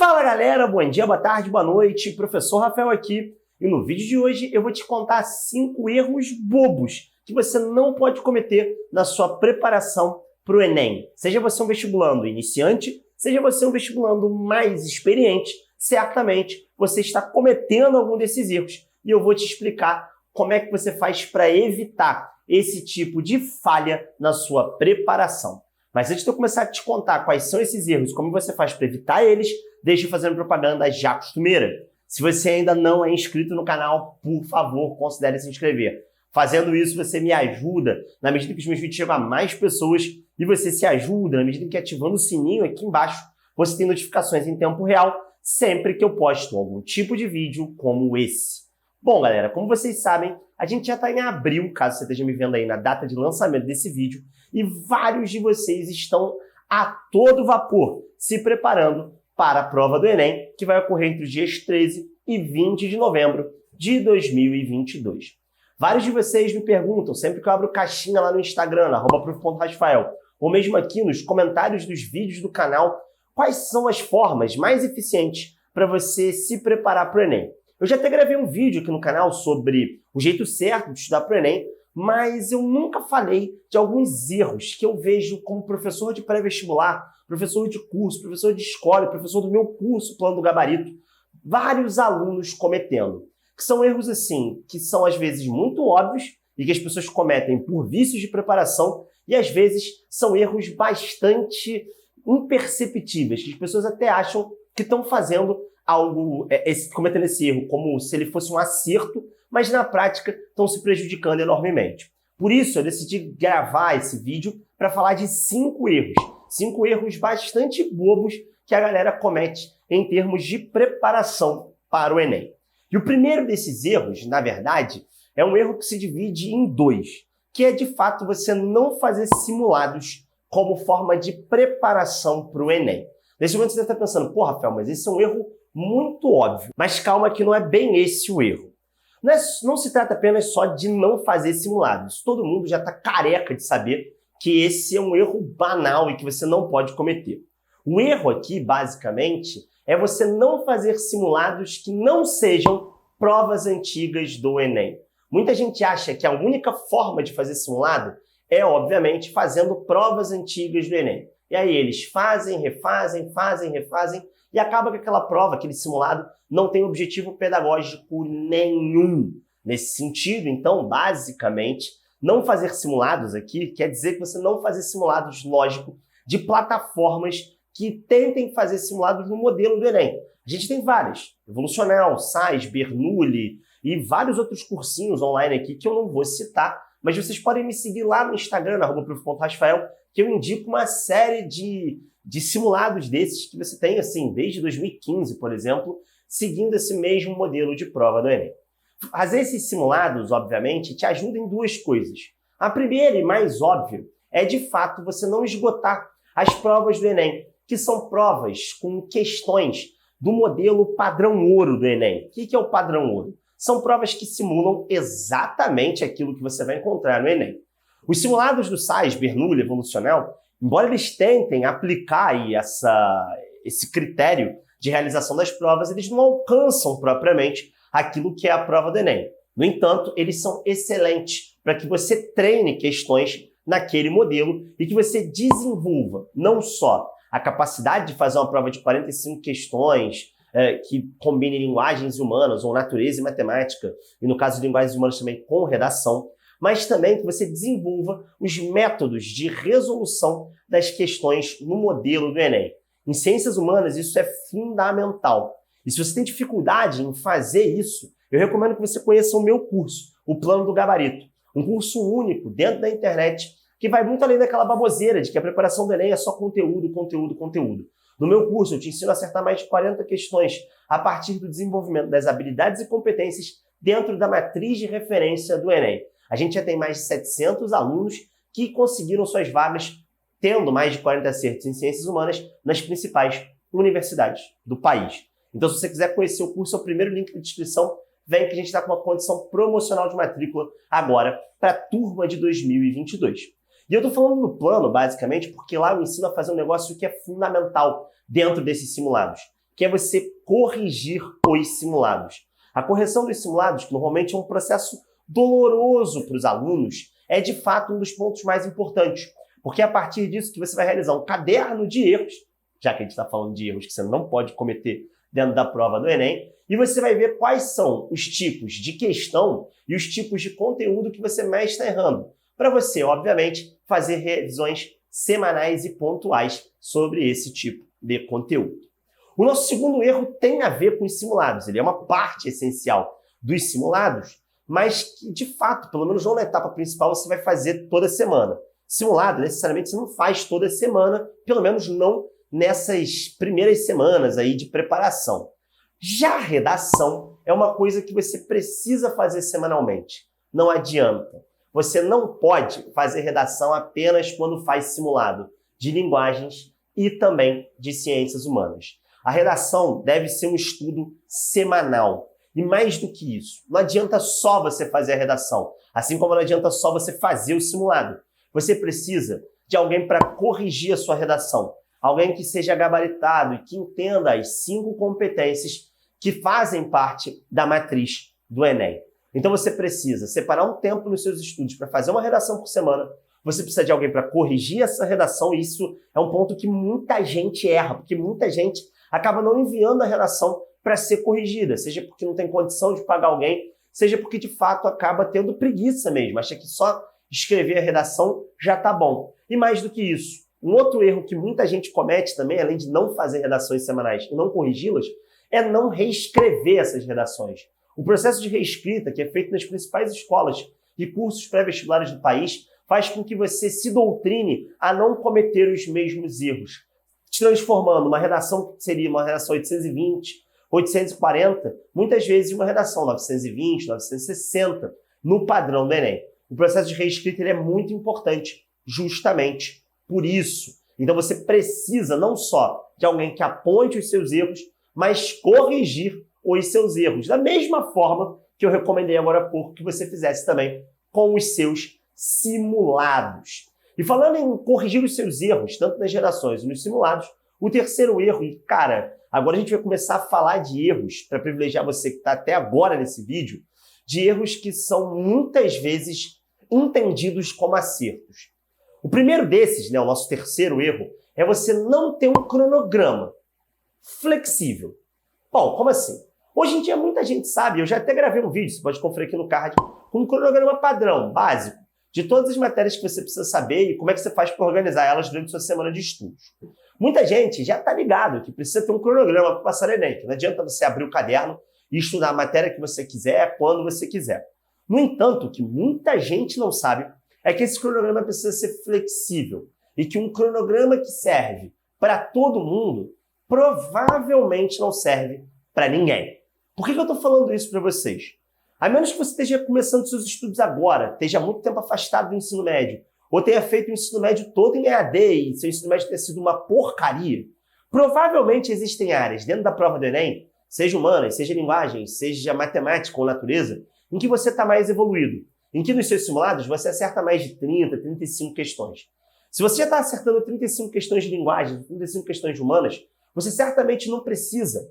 Fala galera, bom dia, boa tarde, boa noite, professor Rafael aqui e no vídeo de hoje eu vou te contar 5 erros bobos que você não pode cometer na sua preparação para o Enem. Seja você um vestibulando iniciante, seja você um vestibulando mais experiente, certamente você está cometendo algum desses erros e eu vou te explicar como é que você faz para evitar esse tipo de falha na sua preparação. Mas antes de eu começar a te contar quais são esses erros e como você faz para evitar eles, deixe fazendo propaganda já costumeira. Se você ainda não é inscrito no canal, por favor, considere se inscrever. Fazendo isso, você me ajuda na medida que os meus vídeos chegam a mais pessoas e você se ajuda na medida que ativando o sininho aqui embaixo, você tem notificações em tempo real sempre que eu posto algum tipo de vídeo como esse. Bom, galera, como vocês sabem, a gente já está em abril, caso você esteja me vendo aí na data de lançamento desse vídeo, e vários de vocês estão a todo vapor se preparando para a prova do Enem, que vai ocorrer entre os dias 13 e 20 de novembro de 2022. Vários de vocês me perguntam, sempre que eu abro caixinha lá no Instagram, @prof.rasfael, ou mesmo aqui nos comentários dos vídeos do canal, quais são as formas mais eficientes para você se preparar para o Enem. Eu já até gravei um vídeo aqui no canal sobre o jeito certo de estudar para o Enem, mas eu nunca falei de alguns erros que eu vejo como professor de pré-vestibular, professor de curso, professor de escola, professor do meu curso, Plano do Gabarito, vários alunos cometendo. Que são erros assim, que são às vezes muito óbvios e que as pessoas cometem por vícios de preparação e às vezes são erros bastante imperceptíveis, que as pessoas até acham que estão fazendo algo, cometendo esse erro como se ele fosse um acerto, mas na prática estão se prejudicando enormemente. Por isso eu decidi gravar esse vídeo para falar de 5 erros. 5 erros bastante bobos que a galera comete em termos de preparação para o Enem. E o primeiro desses erros, na verdade, é um erro que se divide em 2, que é de fato você não fazer simulados como forma de preparação para o Enem. Nesse momento você deve estar pensando, pô, Rafael, mas esse é um erro muito óbvio. Mas calma que não é bem esse o erro. Não se trata apenas só de não fazer simulados. Todo mundo já está careca de saber que esse é um erro banal e que você não pode cometer. O erro aqui, basicamente, é você não fazer simulados que não sejam provas antigas do Enem. Muita gente acha que a única forma de fazer simulado é, obviamente, fazendo provas antigas do Enem. E aí eles fazem, refazem, e acaba que aquela prova, aquele simulado, não tem objetivo pedagógico nenhum. Nesse sentido, então, basicamente, não fazer simulados aqui quer dizer que você não fazer simulados, lógico, de plataformas que tentem fazer simulados no modelo do Enem. A gente tem várias, Evolucional, SAIS, Bernoulli e vários outros cursinhos online aqui que eu não vou citar, mas vocês podem me seguir lá no Instagram, @prof.rasfael, que eu indico uma série de simulados desses que você tem, assim, desde 2015, por exemplo, seguindo esse mesmo modelo de prova do Enem. Fazer esses simulados, obviamente, te ajuda em 2 coisas. A primeira e mais óbvia é, de fato, você não esgotar as provas do Enem, que são provas com questões do modelo padrão ouro do Enem. O que é o padrão ouro? São provas que simulam exatamente aquilo que você vai encontrar no Enem. Os simulados do SAIS, Bernoulli, Evolucional, embora eles tentem aplicar aí esse critério de realização das provas, eles não alcançam propriamente aquilo que é a prova do Enem. No entanto, eles são excelentes para que você treine questões naquele modelo e que você desenvolva não só a capacidade de fazer uma prova de 45 questões que combine linguagens humanas ou natureza e matemática, e no caso de linguagens humanas também com redação, mas também que você desenvolva os métodos de resolução das questões no modelo do Enem. Em ciências humanas, isso é fundamental. E se você tem dificuldade em fazer isso, eu recomendo que você conheça o meu curso, o Plano do Gabarito. Um curso único dentro da internet que vai muito além daquela baboseira de que a preparação do Enem é só conteúdo, conteúdo, conteúdo. No meu curso, eu te ensino a acertar mais de 40 questões a partir do desenvolvimento das habilidades e competências dentro da matriz de referência do Enem. A gente já tem mais de 700 alunos que conseguiram suas vagas tendo mais de 40 acertos em ciências humanas nas principais universidades do país. Então, se você quiser conhecer o curso, é o primeiro link de inscrição. Vem que a gente está com uma condição promocional de matrícula agora para a turma de 2022. E eu estou falando do plano, basicamente, porque lá eu ensino a fazer um negócio que é fundamental dentro desses simulados, que é você corrigir os simulados. A correção dos simulados, que normalmente é um processo doloroso para os alunos, é de fato um dos pontos mais importantes, porque é a partir disso que você vai realizar um caderno de erros, já que a gente está falando de erros que você não pode cometer dentro da prova do Enem, e você vai ver quais são os tipos de questão e os tipos de conteúdo que você mais está errando, para você, obviamente, fazer revisões semanais e pontuais sobre esse tipo de conteúdo. O nosso segundo erro tem a ver com os simulados, ele é uma parte essencial dos simulados, mas que, de fato, pelo menos não na etapa principal, você vai fazer toda semana. Simulado, necessariamente, você não faz toda semana, pelo menos não nessas primeiras semanas aí de preparação. Já a redação é uma coisa que você precisa fazer semanalmente. Não adianta. Você não pode fazer redação apenas quando faz simulado de linguagens e também de ciências humanas. A redação deve ser um estudo semanal. E mais do que isso, não adianta só você fazer a redação, assim como não adianta só você fazer o simulado. Você precisa de alguém para corrigir a sua redação. Alguém que seja gabaritado e que entenda as 5 competências que fazem parte da matriz do Enem. Então você precisa separar um tempo nos seus estudos para fazer uma redação por semana. Você precisa de alguém para corrigir essa redação, e isso é um ponto que muita gente erra, porque muita gente acaba não enviando a redação para ser corrigida, seja porque não tem condição de pagar alguém, seja porque de fato acaba tendo preguiça mesmo, acha que só escrever a redação já está bom. E mais do que isso, um outro erro que muita gente comete também, além de não fazer redações semanais e não corrigi-las, é não reescrever essas redações. O processo de reescrita, que é feito nas principais escolas e cursos pré-vestibulares do país, faz com que você se doutrine a não cometer os mesmos erros, transformando uma redação que seria uma redação 820, 840, muitas vezes uma redação 920, 960, no padrão do Enem. O processo de reescrita ele é muito importante, justamente por isso. Então você precisa não só de alguém que aponte os seus erros, mas corrigir os seus erros. Da mesma forma que eu recomendei agora há pouco que você fizesse também com os seus simulados. E falando em corrigir os seus erros, tanto nas redações e nos simulados, o terceiro erro, e cara, agora a gente vai começar a falar de erros, para privilegiar você que está até agora nesse vídeo, de erros que são muitas vezes entendidos como acertos. O primeiro desses, o nosso terceiro erro, é você não ter um cronograma flexível. Bom, como assim? Hoje em dia muita gente sabe, eu já até gravei um vídeo, você pode conferir aqui no card, com um cronograma padrão, básico, de todas as matérias que você precisa saber e como é que você faz para organizar elas durante a sua semana de estudos. Muita gente já está ligado que precisa ter um cronograma para passar Enem, que não adianta você abrir o caderno e estudar a matéria que você quiser, quando você quiser. No entanto, o que muita gente não sabe é que esse cronograma precisa ser flexível e que um cronograma que serve para todo mundo provavelmente não serve para ninguém. Por que eu estou falando isso para vocês? A menos que você esteja começando seus estudos agora, esteja muito tempo afastado do ensino médio, ou tenha feito o ensino médio todo em EAD e seu ensino médio tenha sido uma porcaria, provavelmente existem áreas dentro da prova do Enem, seja humanas, seja linguagens, seja matemática ou natureza, em que você está mais evoluído, em que nos seus simulados você acerta mais de 30, 35 questões. Se você já está acertando 35 questões de linguagem, 35 questões de humanas, você certamente não precisa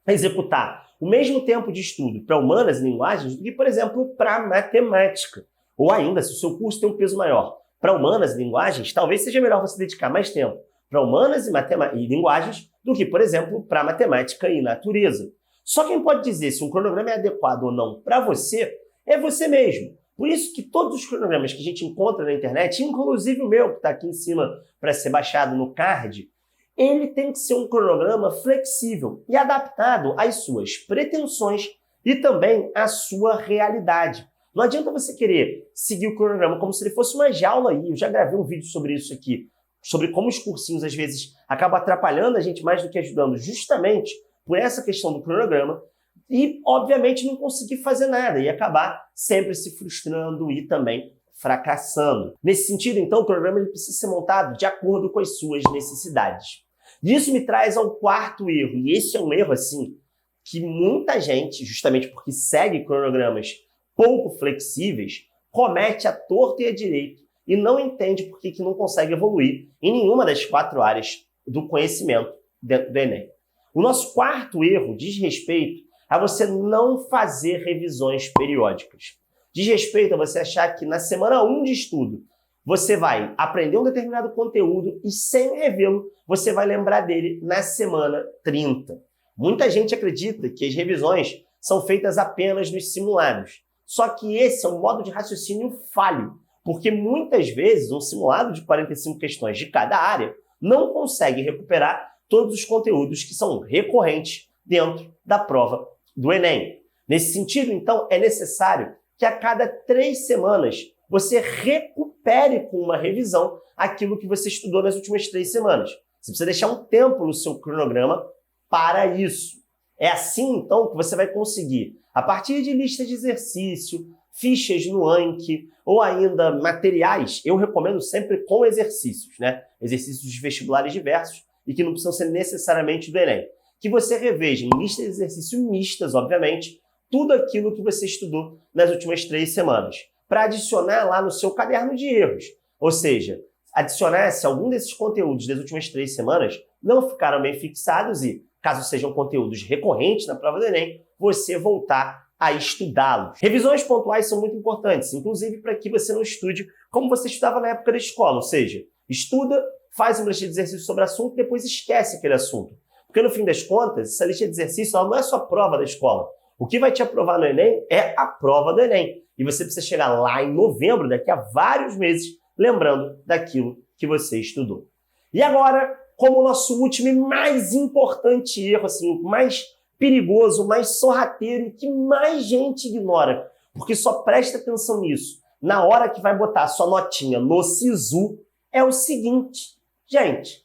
executar o mesmo tempo de estudo para humanas e linguagens do que, por exemplo, para matemática. Ou ainda, se o seu curso tem um peso maior para humanas e linguagens, talvez seja melhor você dedicar mais tempo para humanas e linguagens do que, por exemplo, para matemática e natureza. Só quem pode dizer se um cronograma é adequado ou não para você é você mesmo. Por isso que todos os cronogramas que a gente encontra na internet, inclusive o meu, que está aqui em cima para ser baixado no card, ele tem que ser um cronograma flexível e adaptado às suas pretensões e também à sua realidade. Não adianta você querer seguir o cronograma como se ele fosse uma jaula aí. Eu já gravei um vídeo sobre isso aqui, sobre como os cursinhos às vezes acabam atrapalhando a gente mais do que ajudando, justamente por essa questão do cronograma, e obviamente não conseguir fazer nada e acabar sempre se frustrando e também fracassando. Nesse sentido, então, o cronograma ele precisa ser montado de acordo com as suas necessidades. E isso me traz ao quarto erro, e esse é um erro assim que muita gente, justamente porque segue cronogramas pouco flexíveis, comete à torta e à direita e não entende por que não consegue evoluir em nenhuma das 4 áreas do conhecimento dentro do Enem. O nosso quarto erro diz respeito a você não fazer revisões periódicas. Diz respeito a você achar que na semana 1 de estudo você vai aprender um determinado conteúdo e, sem revê-lo, você vai lembrar dele na semana 30. Muita gente acredita que as revisões são feitas apenas nos simulados. Só que esse é um modo de raciocínio falho, porque muitas vezes um simulado de 45 questões de cada área não consegue recuperar todos os conteúdos que são recorrentes dentro da prova do Enem. Nesse sentido, então, é necessário que a cada 3 semanas você recupere com uma revisão aquilo que você estudou nas últimas 3 semanas. Você precisa deixar um tempo no seu cronograma para isso. É assim, então, que você vai conseguir, a partir de lista de exercício, fichas no Anki ou ainda materiais, eu recomendo sempre com exercícios, né? Exercícios de vestibulares diversos e que não precisam ser necessariamente do Enem. Que você reveja em listas de exercício mistas, obviamente, tudo aquilo que você estudou nas últimas 3 semanas, para adicionar lá no seu caderno de erros. Ou seja, adicionar se algum desses conteúdos das últimas 3 semanas não ficaram bem fixados e, caso sejam conteúdos recorrentes na prova do Enem, você voltar a estudá-los. Revisões pontuais são muito importantes, inclusive para que você não estude como você estudava na época da escola, ou seja, estuda, faz uma lista de exercícios sobre o assunto e depois esquece aquele assunto. Porque no fim das contas, essa lista de exercícios ela não é só a prova da escola. O que vai te aprovar no Enem é a prova do Enem. E você precisa chegar lá em novembro, daqui a vários meses, lembrando daquilo que você estudou. E agora, como nosso último e mais importante erro, assim, o mais perigoso, o mais sorrateiro e que mais gente ignora, porque só presta atenção nisso na hora que vai botar a sua notinha no SISU, é o seguinte. Gente,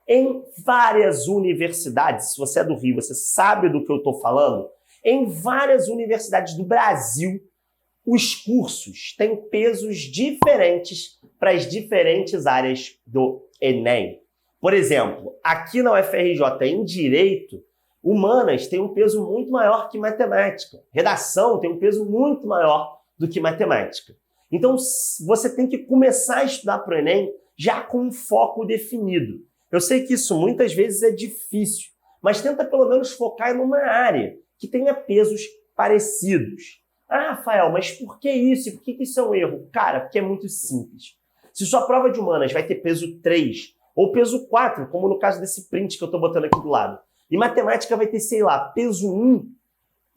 em várias universidades, se você é do Rio, você sabe do que eu estou falando, em várias universidades do Brasil, os cursos têm pesos diferentes para as diferentes áreas do Enem. Por exemplo, aqui na UFRJ, em Direito, Humanas tem um peso muito maior que Matemática. Redação tem um peso muito maior do que Matemática. Então, você tem que começar a estudar para o Enem já com um foco definido. Eu sei que isso muitas vezes é difícil, mas tenta pelo menos focar numa área que tenha pesos parecidos. Ah, Rafael, mas por que isso? E por que isso é um erro? Cara, porque é muito simples. Se sua prova de humanas vai ter peso 3 ou peso 4, como no caso desse print que eu estou botando aqui do lado, e matemática vai ter, sei lá, peso 1,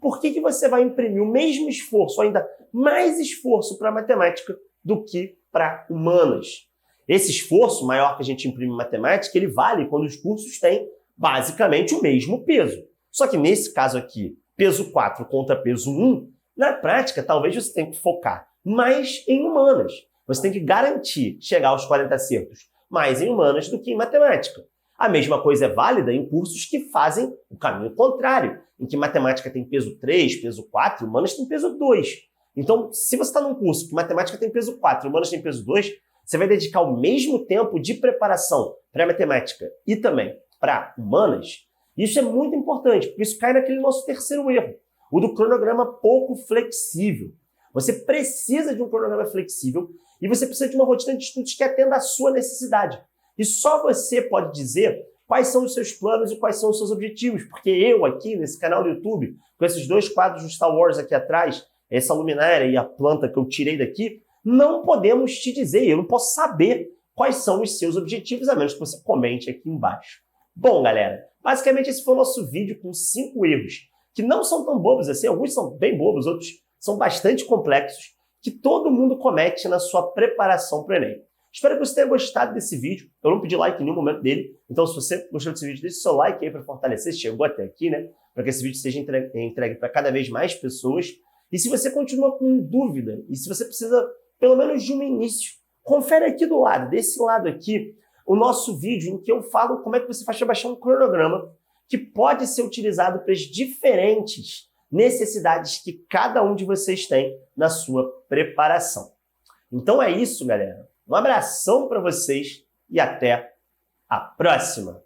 por que você vai imprimir o mesmo esforço, ou ainda mais esforço para matemática do que para humanas? Esse esforço maior que a gente imprime em matemática, ele vale quando os cursos têm basicamente o mesmo peso. Só que nesse caso aqui, peso 4 contra peso 1, na prática, talvez você tenha que focar mais em humanas. Você tem que garantir chegar aos 40 acertos mais em humanas do que em matemática. A mesma coisa é válida em cursos que fazem o caminho contrário, em que matemática tem peso 3, peso 4 e humanas tem peso 2. Então, se você está num curso que matemática tem peso 4 e humanas tem peso 2, você vai dedicar o mesmo tempo de preparação para matemática e também para humanas. Isso é muito importante, porque isso cai naquele nosso terceiro erro, o do cronograma pouco flexível. Você precisa de um cronograma flexível e você precisa de uma rotina de estudos que atenda à sua necessidade. E só você pode dizer quais são os seus planos e quais são os seus objetivos, porque eu aqui nesse canal do YouTube, com esses 2 quadros do Star Wars aqui atrás, essa luminária e a planta que eu tirei daqui, não podemos te dizer, eu não posso saber quais são os seus objetivos, a menos que você comente aqui embaixo. Bom, galera, basicamente esse foi o nosso vídeo com 5 erros, que não são tão bobos assim, alguns são bem bobos, outros são bastante complexos, que todo mundo comete na sua preparação para o Enem. Espero que você tenha gostado desse vídeo. Eu não pedi like em nenhum momento dele, então se você gostou desse vídeo, deixe seu like aí para fortalecer, chegou até aqui, né? Para que esse vídeo seja entregue para cada vez mais pessoas. E se você continua com dúvida, e se você precisa pelo menos de um início, confere aqui do lado, desse lado aqui, o nosso vídeo em que eu falo como é que você faz para baixar um cronograma que pode ser utilizado para as diferentes necessidades que cada um de vocês tem na sua preparação. Então é isso, galera. Um abração para vocês e até a próxima!